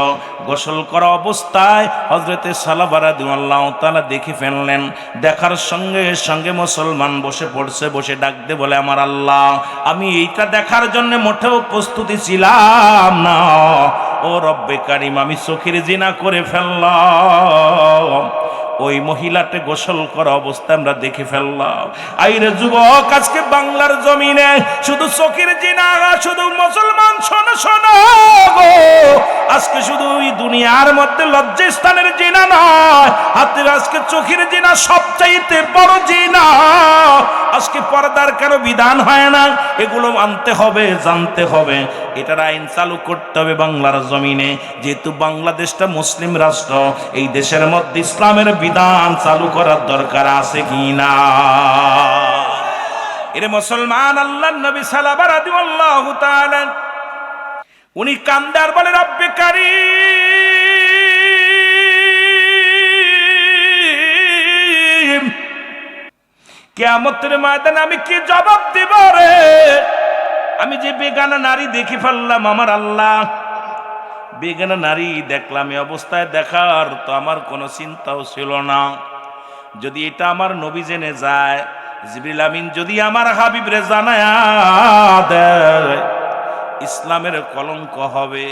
গোসল করা অবস্থায় হযরতে সালাবা রাদিয়াল্লাহু তাআলা দেখে ফেললেন। দেখার সঙ্গে সঙ্গে মুসলমান বসে পড়ছে, বসে ডাকতে বলে, আমার আল্লাহ, আমি এইটা দেখার জন্য মোটেও প্রস্তুতি ছিলাম না। ও রব্বে কারিম, আমি চোখের জিনা করে ফেললাম। ওই মহিলাতে গোসল করা অবস্থায় আমরা দেখে ফেললাম। আইরে যুবক, আজকে বাংলার জমিনে শুধু চোখের জিনা, শুধু মুসলমান শোনো শোনো গো, আজকে শুধু ওই দুনিয়ার মধ্যে লজ্জাস্থানের জিনা নয়, হাতের আজকে চোখের জিনা সবচাইতে বড় জিনা। আজকে পর্দার কেন বিধান হয় না, এগুলো মানতে হবে, জানতে হবে, এটার আইন চালু করতে হবে বাংলার জমিনে। যেহেতু বাংলাদেশটা মুসলিম রাষ্ট্র, এই দেশের মধ্যে ইসলামের বিধান চালু করার দরকার আছে কি না? এরে মুসলমান, আল্লাহর নবী সালাবা রাদিয়াল্লাহু তাআলা উনি কান্দার বলে, রব্বে কারীম, কিয়ামতের ময়দানে আমি কি জবাব দিব রে? আমি যে বেগানা নারী দেখে ফেললাম, আমার আল্লাহ, বেগানা নারী দেখলাম, এই অবস্থায় দেখার তো আমার কোনো চিন্তাও ছিল না। যদি এটা আমার নবী জেনে যায়, জিবরিল আমিন যদি আমার হাবিবরে জানায়া দেয়, ইসলামের কলঙ্ক হবে।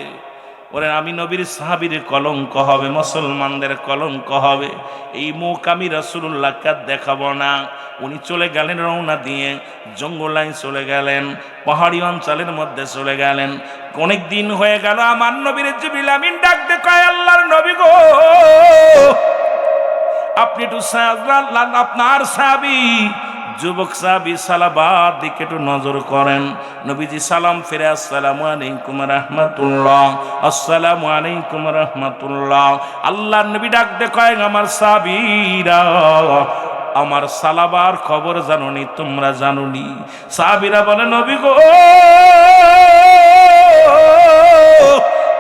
ওরে আমি নবীর সাহাবীর কলঙ্ক হবে, মুসলমানদের কলঙ্ক হবে। এই মুখ আমি রাসূলুল্লাহকে দেখাবো না। উনি চলে গেলেন, রওনা দিয়ে জঙ্গলায় চলে গেলেন, পাহাড়ি অঞ্চলের মধ্যে চলে গেলেন। অনেক দিন হয়ে গেল, আমার নবীর জিবরিল আমিন ডাক দে কয়, আল্লাহর নবী গো, আপনি একটু আপনার সাহাবী যুবক সাহাবী সালাবার দিকে একটু নজর করেন। নবীজি সালাম ফিরে, আসসালামু আলাইকুম রাহমাতুল্লাহ, আসসালামু আলাইকুম রাহমাতুল্লাহ। আল্লাহর নবী ডাক দে কয়, আমার সাহাবীরা, আমার সালাবার খবর জানুনি, তোমরা জানুনি? সাহাবীরা বলে, নবী গো,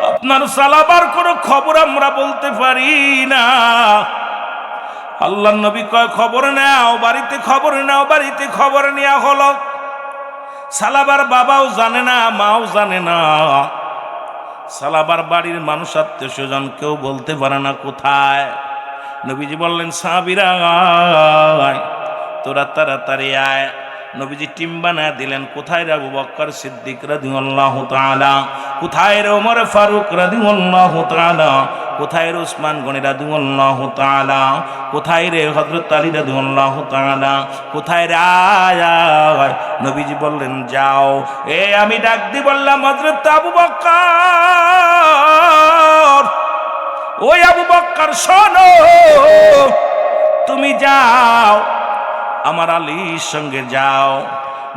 আপনার সালাবার কোনো খবর আমরা বলতে পারি না। আল্লাহর নবী কয়, খবর নাও, বাড়িতে খবর নাও। বাড়িতে খবর নেওয়া হলো। সালাবার বাবাও জানে না, মাও জানে না। সালাবার বাড়ির মানুষ, আত্মীয় স্বজন কেউ বলতে পারে না কোথায়। নবীজি বললেন, সাহাবীরা তোরা তাড়াতাড়ি আয়। নবীজি টিম বানায় দিলেন। কোথায় রে আবু বকর সিদ্দিক রাদিয়াল্লাহু তাআলা, কোথায় রে ওমর ফারুক রাদিয়াল্লাহু তাআলা, কোথায় রে উসমান গনি রাদিয়াল্লাহু তাআলা, কোথায় রে হযরত আলী রাদিয়াল্লাহু তাআলা, কোথায় রে? আয়। নবীজি বললেন, যাও। আমি ডাক দি বললাম, হযরত আবু বকর, ওই আবু বকর শোনো, তুমি যাও, আমার আলীর সঙ্গে যাও,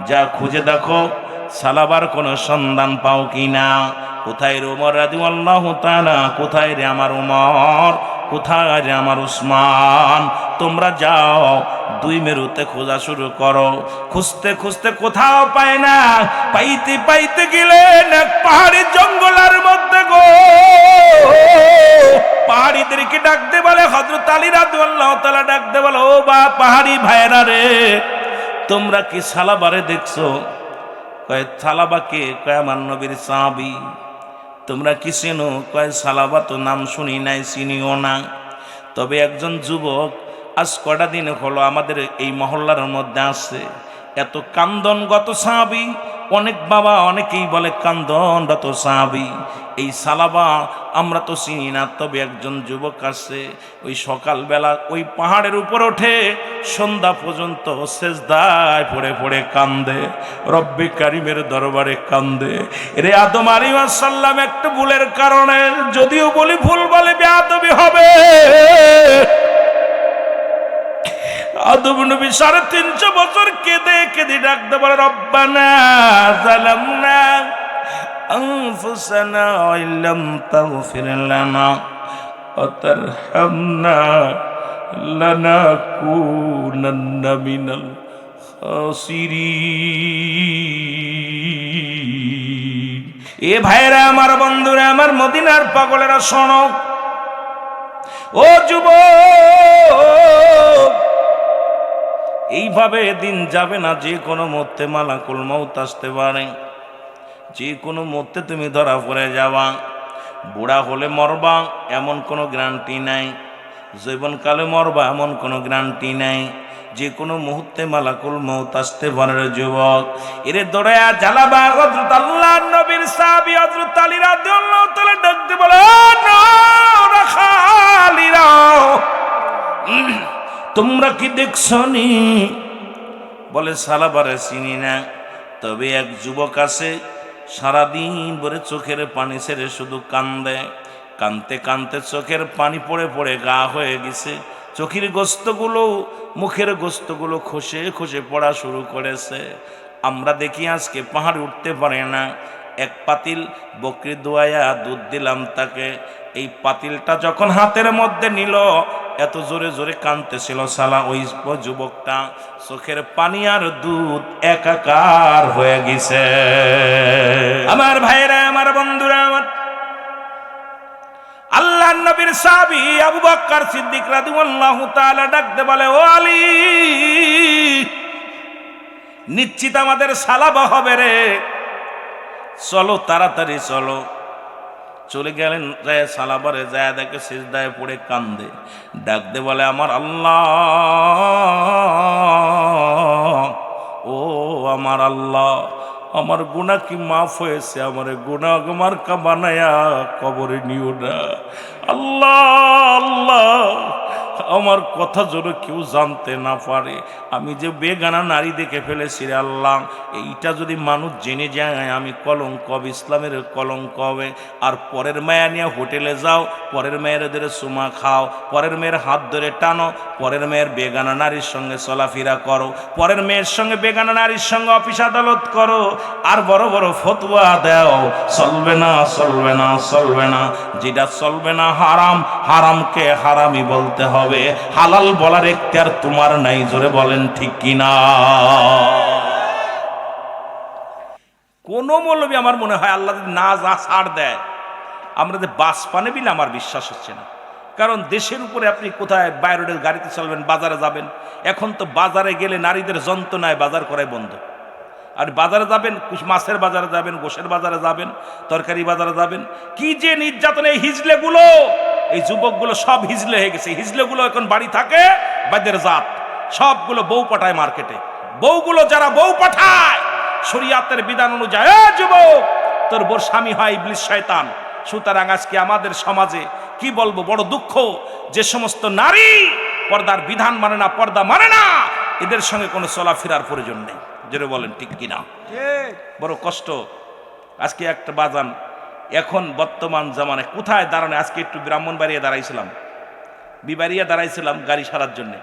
যা খুঁজে দেখো সালাবার কোনো সন্ধান পাও কিনা। কোথায় রে ওমর রাদিয়াল্লাহু তাআলা, কোথায় রে আমার ওমর, কোথায় রে আমার উসমান? তোমরা যাও, দুই মেরুতে খোঁজা শুরু করো। খুঁজতে খুঁজতে কোথাও পায় না। পাইতে পাইতে গেলেন এক পাহাড়ি জঙ্গলের মধ্যে গো। পাহাড়িদেরকে ডাকতে বলে, হযরত আলী রাদিয়াল্লাহু তাআলা ডাকতে বলে, ও বা পাহাড়ি ভাইরা রে, তোমরা কি সালাবারে দেখছো? কয়, সালাবাকে? কয়, আমার নবীর সাহাবী। তোমরা কি চেনো? কয়, সালাবা তো নাম শুনি নাই, চিনিও না। তবে একজন যুবক আজ কটা দিন হলো আমাদের এই মহল্লার মধ্যে আছে। এত কান্দনগত সাহাবী, অনেক বাবা অনেকেই বলে কান্দনরত সাহাবী। এই সালাবা আমরা তো চিনি না, তবে একজন যুবক আসছে ওই সকালবেলা ওই পাহাড়ের উপর ওঠে সন্ধ্যা পর্যন্ত সেজদায় পড়ে পড়ে কান্দে, রব্বে কারিমের দরবারে কান্দে। রে আদম আলাইহিস সালাম একটা ভুলের কারণে, যদিও বলি ভুল বলে বেয়াদবি হবে, আদম নবী 350 বছর কেঁদে কেঁদে ডাকতে পারে রব্বানা যালামনা আনফুসানা ওয়া ইল্লাম তাগফির লানা ওয়া তারহামনা লানাকুনান্না মিনাল খাসিরিন। এ ভাইরা আমার, বন্ধুরা আমার, মদিনার পাগলেরা শোনো, ও যুবক, এইভাবে দিন যাবে না, যে কোনো মুহূর্তে মালাকুল মউত আসতে পারে, যে কোনো মুহূর্তে তুমি ধরা পড়ে যাবা। বুড়া হলে মরবা এমন কোনো গ্যারান্টি নাই, যৌবনকালে মরবা এমন কোনো গ্যারান্টি নাই, যে কোনো মুহূর্তে মালাকুল মউত আসতে পারে। যুবক, এরে দৌড়ায়া জ্বালাবা। হযরত আল্লাহর নবীর সাহাবী হযরত আলী রাদিয়াল্লাহু তাআলা ডাকতে বলে, খালিরা, তোমরা কি দেখছনি? বলে সালাবারে চিনি না, তবে এক যুবক আছে সারাদিন ভরে চোখের পানি ছেড়ে শুধু কান্দে, কানতে কানতে চোখের পানি পড়ে পড়ে গা হয়ে গেছে, চোখের গোস্তগুলো মুখের গোস্তগুলো খসে খসে পড়া শুরু করেছে। আমরা দেখি আজকে পাহাড়ে উঠতে পারে না, এক পাতিল বকরি দোয়ায়া দুধ দিলাম তাকে, এই পাতিলটা যখন হাতের মধ্যে নিল এত জোরে জোরে কাঁদতেছিল সালা ওই যুবকটা, চোখের পানি আর দুধ একাকার হয়ে গেছে। আমার ভাইরা আমার, বন্ধুরা আমার, আল্লাহর নবীর সাহাবী আবু বকর সিদ্দিক রাদিয়াল্লাহু তাআলা ডাকতে বলে, ও আলী, নিশ্চিত আমাদের সালাবা হবে রে, চলো তাড়াতাড়ি চলো। চলে গেলেন, যায় সালাবারে যায় দেখে সিজদায় পড়ে কান্দে, ডাকতে বলে, আমার আল্লাহ, ও আমার আল্লাহ, আমার গুনাহ কি মাফ হয়েছে? আমার গুনাহ আমার কা বানায়া কবরে নিও না আল্লাহ। আল্লাহ, আমার কথা যেন কেউ জানতে না পারে, আমি যে বেগানা নারী দেখে ফেলেছি রে আল্লাহ, এইটা যদি মানুষ জেনে যায় আমি কলঙ্ক হবে, ইসলামের কলঙ্ক হবে। আর পরের মায়া নিয়ে হোটেলে যাও, পরের মেয়েদের চুমা খাও, পরের মেয়ের হাত ধরে টানো, পরের মেয়ের বেগানা নারীর সঙ্গে চলাফেরা করো, পরের মেয়ের সঙ্গে বেগানা নারীর সঙ্গে অফিস আদালত করো, আর বড় বড় ফতোয়া দাও, চলবে না চলবে না চলবে না। যেটা চলবে না হারাম, হারামকে হারামই বলতে হবে, হালাল বলার এখতিয়ার তোমার নাই। জোরে বলেন ঠিক কিনা? কোন মৌলবী আমার মনে হয় আল্লাহ যদি না যা ছাড় দেয়, আমরা যে বাস পানে বিলে আমার বিশ্বাস হচ্ছে না। কারণ দেশের উপরে আপনি কোথায় বাইরের গাড়িতে চলবেন, বাজারে যাবেন, এখন তো বাজারে গেলে নারীদের যন্ত্রণায় বাজার করাই বন্ধ। আর বাজারে যাবেন, মাছের বাজারে যাবেন, গোশের বাজারে যাবেন, তরকারি বাজারে যাবেন, কি যে নির্যাতন! এই হিজলেগুলো, এই যুবকগুলো সব হিজলে হয়ে গেছে। হিজলেগুলো এখন বাড়ি থাকে, বাদের জাত সবগুলো বউ পাঠায় মার্কেটে। বউগুলো যারা বউ পাঠায় শরীয়তের বিধান অনুযায়ী, যুবক তোর বোর স্বামী হয় ইবলিস শয়তান। সুতরাং আজকে আমাদের সমাজে কি বলবো, বড় দুঃখ, যে সমস্ত নারী পর্দার বিধান মানে না, পর্দা মানে না, এদের সঙ্গে কোনো চলাফেরার প্রয়োজন নেই। জোরে বলেন ঠিক কিনা? বড় কষ্ট। আজকে একটা বাজান, এখন বর্তমান জামানায় কোথায় দাঁড়ানো, আজকে একটু ব্রাহ্মণবাড়িয়া দাঁড়াইছিলাম, বিবাড়িয়া দাঁড়াইছিলাম গাড়ি সারার জন্য,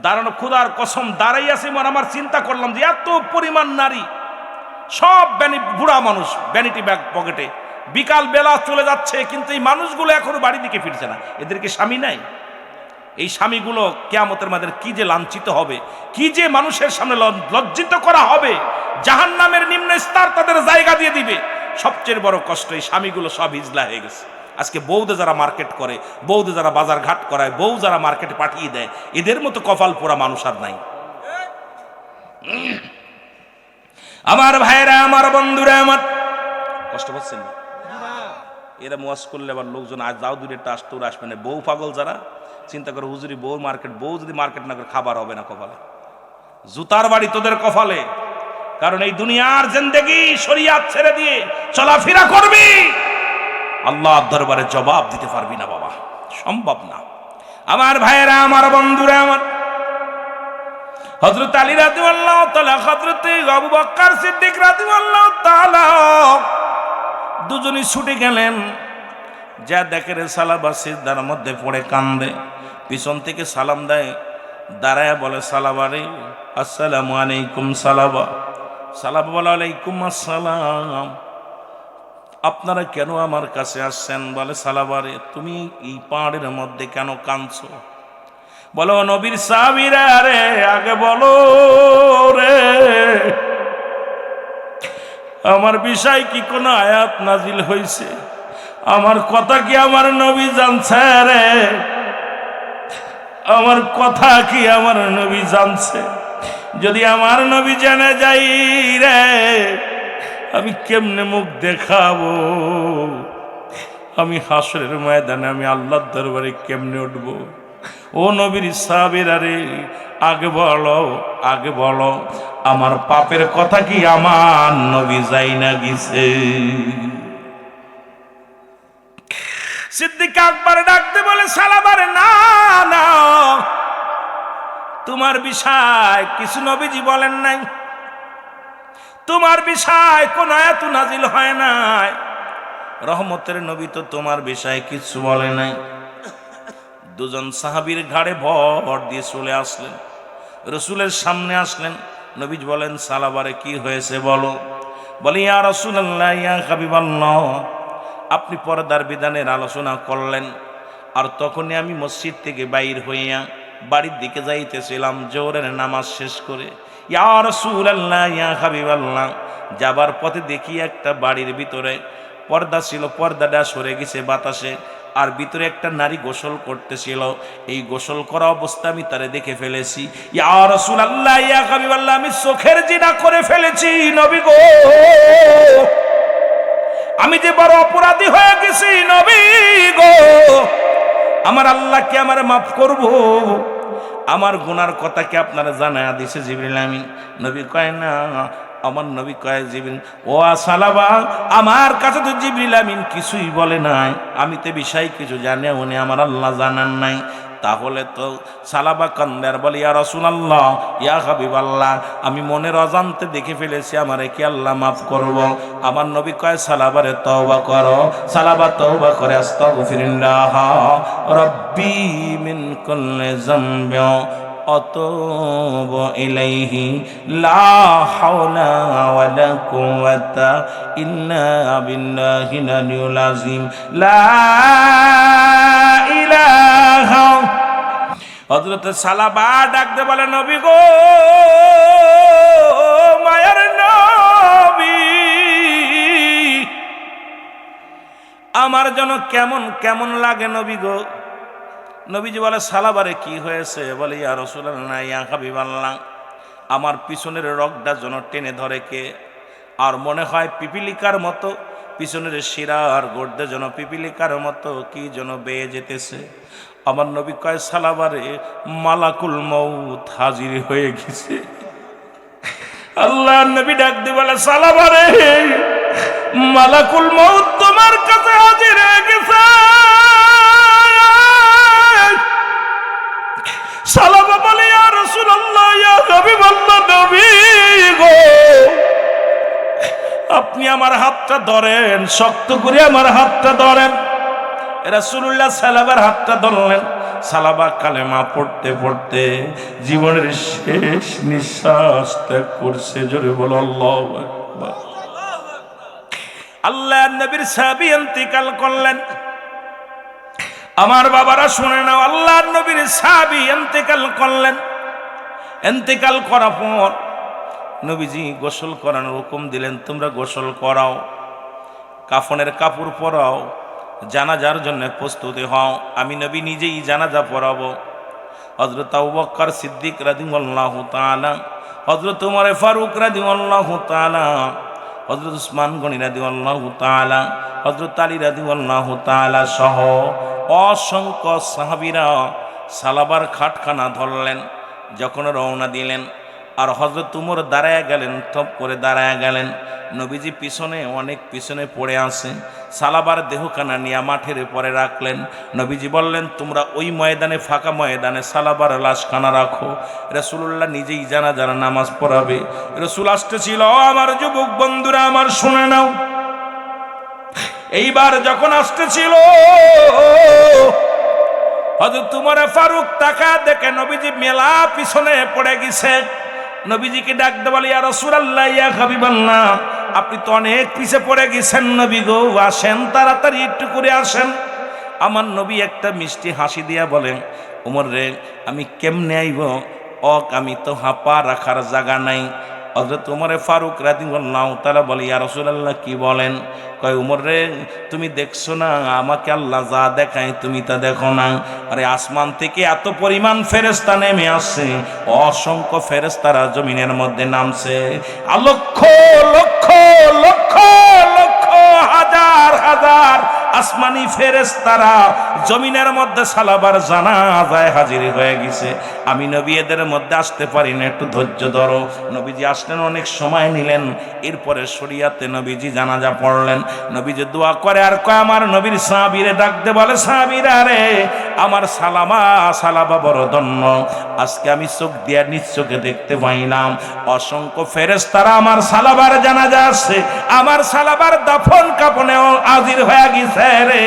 দাঁড়ানো খোদার কসম দাঁড়াই আছে, আমার চিন্তা করলাম যে এত পরিমাণ নারী, সব বুড়া মানুষ, ভ্যানিটি ব্যাগ পকেটে, বিকাল বেলা চলে যাচ্ছে, কিন্তু এই মানুষগুলো এখনো বাড়ি দিকে ফিরছে না। এদেরকে স্বামী নাই? এই স্বামীগুলো কিয়ামতের মাঠে কি যে লাঞ্ছিত হবে, কি যে মানুষের সামনে লজ্জিত করা হবে, জাহান্নামের নিম্ন স্তর তাদের জায়গা দিয়ে দিবে। সবচেয়ে বড় কষ্ট, এই স্বামীগুলো সব হিজলা হয়ে গেছে। আজকে বউদে যারা মার্কেট করে, বউদে যারা বাজার ঘাট করায়, বউ যারা মার্কেটে পাঠিয়ে দেয়, এদের মতো কপাল পোড়া মানুষ আর নাই। আমার ভাইরা আমার, বন্ধুরা আমার, কষ্ট পাচ্ছেন না? এরা মোয়াজ করলে আবার লোকজন আজ যাও দূরেরটা আসতে আসবে না। বউ পাগল যারা চিন্তা করে, হুজুরি বউ মার্কেট, বউ যদি মার্কেট না করে খাবার হবে না কপালে। জুতার বাড়ি তোদের কপালে। কারণ এই দুনিয়ার জিন্দেগি শরিয়াত ছেড়ে দিয়ে চলাফেরা করবি, আল্লাহর দরবারে জবাব দিতে পারবি না বাবা, সম্ভব না। আমার ভাইয়েরা, আমার বন্ধুরা, আমার হযরত আলী রাদিয়াল্লাহু তাআলা, হযরত আবু বকর সিদ্দিক রাদিয়াল্লাহু তাআলা দুজনই ছুটে গেলেন। যা দেখে রে সালাবা সিজদার মধ্যে পড়ে কান্দে, পিছন থেকে সালাম দেয়, দাঁড়ায় বলে সালাবা রে, আসসালামু আলাইকুম সালাবা। সালাবা বলে আলাইকুম আসসালাম, আপনারা কেন আমার কাছে আসছেন? বলে সালাবা রে, তুমি এই পাহাড়ের মধ্যে কেন কাঁদছো? বলো নবীর সাহাবীরা রে, আগে বলো রে, আমার বিষয় কি কোনো আয়াত নাজিল হয়েছে? আমার কথা কি আমার নবী জানছে রে? আমার কথা কি আমার নবী জানছে? যদি আমার নবী জেনে যাই রে, আমি কেমনে মুখ দেখাবো? আমি হাসরের ময়দানে আমি আল্লাহর দরবারে কেমনে উঠবো? ও নবীর সাহাবীরা রে, আগে বলো, আগে বলো, আমার পাপের কথা কি আমার নবী যাই না গেছে? সিদ্দিক আকবর ডাকতে বলে সালাবারে, না না, তোমার বিষয় কিছু নবীজি বলেন নাই, তোমার বিষয় কোন আয়াত নাজিল হয় নাই, রহমতের নবী তো তোমার বিষয়ে কিছু বলে নাই। দুজন সাহাবীর ঘাড়ে ভর দিয়ে চলে আসলেন, রসুলের সামনে আসলেন। নবী বলেন সালাবারে কি হয়েছে বলো? বলি ইয়া রাসূলুল্লাহ, ইয়া হাবিবাল্লাহ, আপনি পর্দার বিধানের আলোচনা করলেন, আর তখনই আমি মসজিদ থেকে বাইর হইয়া বাড়ির দিকে যাইতেছিলাম জোহরের নামাজ শেষ করে। ইয়া রাসূলুল্লাহ, ইয়া হাবিবাল্লাহ, যাবার পথে দেখি একটা বাড়ির ভিতরে পর্দা ছিল, পর্দাটা সরে গেছে বাতাসে, আর ভিতরে একটা নারী গোসল করতেছিল। এই গোসল করা অবস্থা আমি তারে দেখে ফেলেছি। ইয়া রাসূলুল্লাহ, ইয়া হাবিবাল্লাহ, আমি চোখের জিনা করে ফেলেছি নবী গো, আমি যে বড় অপরাধী হয়ে গেছি নবী গো, আমার আল্লাহ কি আমার মাফ করব? আমার গুনার কথা কি আপনারা জানায়া দিছে জিবরিল আমিন? নবী কয় না। আমার নবী কয় জিবরিল, ও সালাবা, আমার কাছে তো জিবরিল আমিন কিছুই বলে নাই, আমি তো বিষয় কিছু জানি উনি আমার আল্লাহ জানান নাই। তাহলে তো সালাবা কান্দার বলে, ইয়া রাসূলুল্লাহ, ইয়া হাবিবাল্লাহ, আমি মনের অজান্তে দেখে ফেলেছি, আমারে কি আল্লাহ মাফ করব? আমার নবী কয় সালাবারে তওবা করো। সালাবা তওবা করে আস্তাগফিরুল্লাহ রাব্বি মিন কুল্লি যামবি আতুবু ইলাইহি লা হাওলা ওয়ালা কুওয়াতা ইল্লা বিল্লাহিল আলিয়্যিল আযীম লা ইলাহা। হযরত সালাবা ডাকতে বলে, নবী গো, মায়ের নবী, আমার যেন কেমন কেমন লাগে নবী গো। নবীজি বলে সালাবারে কি হয়েছে? বলে ইয়া রাসূলুল্লাহ, ইয়া হাবিবাল্লাহ, আমার পিছনের রগটা যেন টেনে ধরে কে, আর মনে হয় পিপিলিকার মতো পিছনের শিরা আর গোড়দে যেন পিপিলিকার মতো কি যেন বেয়ে যেতেছে। আমার নবী কয় সালাবারে, মালাকুল মউত হাজির হয়ে গেছে। আল্লাহ নবী ডাক দিয়ে বলে সালাবারে, মালাকুল মউত তোমার কাছে হাজির হয়ে গেছে। সালাবা বলে, ইয়া রাসূলুল্লাহ, ইয়া হাবিবাল্লাহ, নবী গো, আপনি আমার হাতটা ধরেন, শক্ত করে আমার হাতটা ধরেন। রাসূলুল্লাহ সালাবার হাতটা ধরলেন। সালাবা কালেমা পড়তে পড়তে জীবনের শেষ নিঃশ্বাস ত্যাগ করছে। জোরে বলো আল্লাহু আকবার। আল্লাহর নবীর সাহাবী ইন্তেকাল করলেন। আমার বাবারা শুনে নাও, আল্লাহর নবীর সাহাবী ইন্তেকাল করলেন। ইন্তেকাল করার পর নবীজি গোসল করানোর হুকুম দিলেন, তোমরা গোসল করাও, কাফনের কাপড় পরাও, জানাজার জন্য প্রস্তুতি হও, আমি নবী নিজেই জানাজা পড়াবো। হযরত আবু বকর সিদ্দিক রাদিয়াল্লাহু তাআলা, হযরত ওমর ফারুক রাদিয়াল্লাহু তাআলা, হযরত উসমান গনি রাদিয়াল্লাহু তাআলা, হযরত আলী রাদিয়াল্লাহু তাআলা সহ অসংখ্য সাহাবীরা সালাবার খাটখানা ধরলেন। যখন রওনা দিলেন, আর হযরত উমর দাঁড়ায় গেলেন, থপ করে দাঁড়ায় গেলেন। নবীজি পিছনে, অনেক পিছনে পড়ে আছে। সালাবার দেহখানা নিয়ে মাঠের পরে রাখলেন। নবীজি বললেন, তোমরা ওই ময়দানে, ফাঁকা ময়দানে সালাবার লাশখানা রাখো। রাসূলুল্লাহ নিজেই জানাজার নামাজ পড়াবে। রাসূল আসতেছিল। আমার যুবক বন্ধুরা আমার, শুনে নাও। এইবার যখন আসতেছিল, হযরত উমর ফারুক তাকা দেখে নবীজি মেলা পিছনে পড়ে গেছে। নবীজিকে ডাকতে বলে, ইয়া রাসূলুল্লাহ, ইয়া হাবিবাল্লাহ, আপনি তো অনেক পিছে পড়ে গেছেন নবী গো, আসেন তাড়াতাড়ি একটু করে আসেন। আমার নবী একটা মিষ্টি হাসি দিয়া বলেন, উমর রে, আমি কেমনে আইব, আমি তো হাঁপা রাখার জায়গা নাই। হযরত উমরে ফারুক রাদিয়াল্লাহু তাআলা বলে, ইয়া রাসূলুল্লাহ, কি বলেন? কয়, উমর রে, তুমি দেখছো না আমাকে আল্লাহ যা দেখায়, তুমি তা দেখো না? আরে আসমান থেকে এত পরিমাণ ফেরেশতা নেমে আসছে, অসংখ্য ফেরেশতারা জমিনের মধ্যে নামছে। লক্ষ লক্ষ লক্ষ লক্ষ হাজার হাজার আসমানি ফেরেশতারা জমিনের মধ্যে সালাবার জানাজায় হাজির হয়ে গেছে। আমি নবী এদের মধ্যে আসতে পারি না, একটু ধৈর্য ধরো। নবীজি আসলেন, অনেক সময় নিলেন। এরপরে শরিয়াতে নবীজি জানাজা পড়লেন। নবীজি দোয়া করে আর কয়, আমার নবীর সাহাবীরে ডাকতে বলে, সাহাবীরা রে, আমার সালাবা বড় ধন্য। আজকে আমি চোখ দিয়া নিজ চোখে দেখতে পাইলাম অসংখ্য ফেরেশতারা আমার সালাবার জানাজা আসছে, আমার সালাবার দাফন কাফনেও হাজির হয়ে গেছে রে।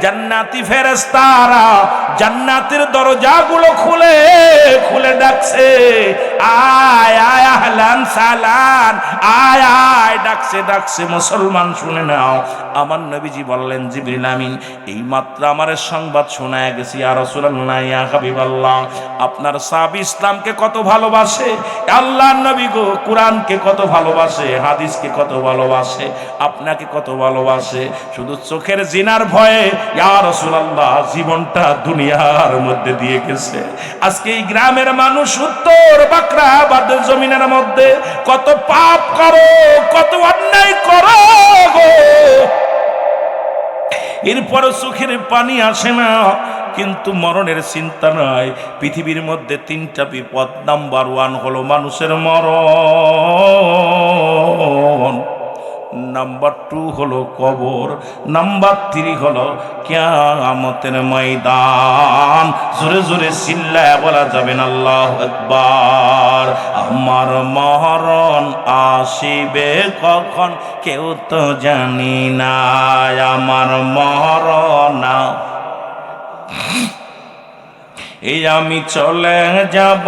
জান্নাতি ফেরেশতারা জান্নাতের দরজাগুলো খুলে খুলে ডাকছে, আয় আয় আহলান সালান, আয় আয়, ডাকছে ডাকছে। মুসলমান শুনে নাও, আমার নবীজি বললেন, জিবরিল আমিন এই মাত্র আমার সংবাদ শোনায় গেছি, ইয়া রাসূলুল্লাহ, ইয়া হাবিবাল্লাহ, আপনার সাহাবী ইসলামকে কত ভালোবাসে, আল্লাহর নবী গো কোরআনকে কত ভালোবাসে, হাদিসকে কত ভালোবাসে, আপনাকে কত ভালোবাসে। শুধু চোখের জিনার ভয়ে ইয়া রাসূলুল্লাহ জীবনটা দুনিয়ার মধ্যে দিয়ে গেছে। আজকে এই গ্রামের মানুষ উত্তর বাকরাবাদের জমিনের মধ্যে কত পাপ করো, কত অন্যায় করো গো, এরপর চোখের পানি আসে না, কিন্তু মরণের চিন্তা নাই। পৃথিবীর মধ্যে তিনটা বিপদ, নাম্বার 1 হলো মানুষের মরণ, নাম্বার 2 হলো কবর, নাম্বার 3 হলো কিয়ামতের ময়দান। জোরে জোরে চিল্লায় বলা যাবে না আল্লাহু আকবার। আমার মরণ আসিবে কখন কেউ তো জানি না, আমার মরণ এই আমি চলে যাব,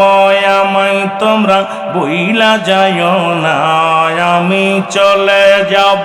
আমায় তোমরা বইলা যাইও না, আমি চলে যাব।